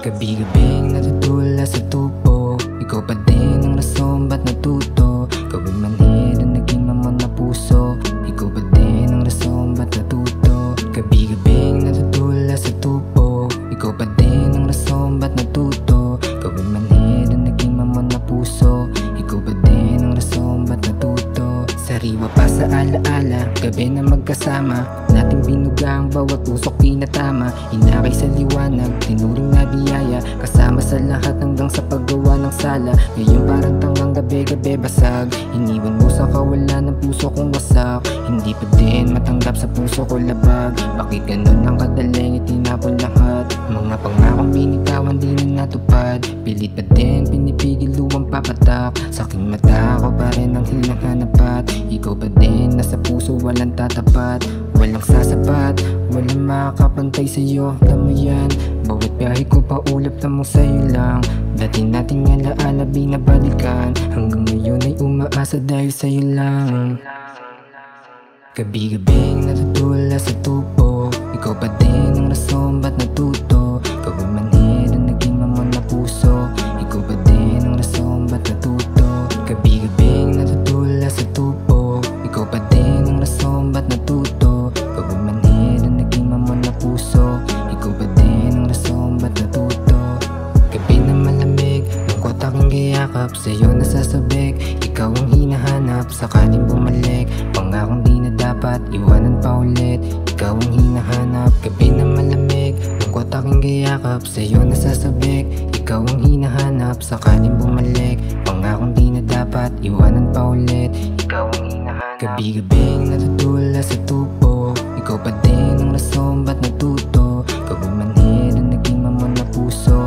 Gabi-gabing natutula sa tubo, ikaw pa din ang rason ba't natuto. Gawin manhid ang naging mamon na puso, ikaw pa din ang rason ba't natuto. Gabi-gabing natutula sa tubo, ikaw pa din ang rason ba't natuto. Gawin manhid ang naging mamon na puso, ikaw pa din ang rason ba't natuto. Sariwa pa sa alaala, gabi na magkasama, nating binuga ang bawat usok pinatama. Inakay sa liwanag, tinuring na biyaya, kasama sa lahat hanggang sa paggawa ng sala. Ngayon parang tangang gabi-gabi basag, iniwan mo sa kawalan ng puso kong wasak. Hindi pa din matanggap sa puso ko labag, bakit ganun ang kadaling itinapon lahat? Mga pangakong binitawan di na natupad, pilit pa din pinipigil luwang papatak. Sa aking mata ako pa rin ang hinahanapat, ikaw pa din nasa puso walang tatapat. Walang sasapat, walang makakapantay sa'yo, alam mo yan. Bawat biyahe ko paulap na mo sa'yo lang, dati nating alaala binabalikan, hanggang ngayon ay umaasa dahil sa'yo lang. Gabi-gabing natutula sa tubo, ikaw pa din ang rason ba't natuto. Gawin manhid ang naging mamon na puso, ikaw pa din ang rason ba't natuto. Gabi-gabing natutula sa tubo, ikaw pa din ang rason ba't natuto. Gawin manhid ang naging mamon na puso, ikaw pa din ang rason ba't natuto. Gabi na malamig, lungkot aking gayakap, sa'yo nasasabik, ikaw ang hinahanap, sakaling bumalik. Pangakong di na dapat, iwanan pa ulit, ikaw ang hinahanap. Gabi na malamig, lungkot aking gayakap, sa'yo nasasabik, ikaw ang hinahanap, sakaling bumalik. Pangakong di na dapat, iwanan pa ulit, ikaw ang hinahanap. Gabi-gabing natutula sa tubo, ikaw pa din ang rason ba't natuto. Gawin manhid ang naging mamon na puso,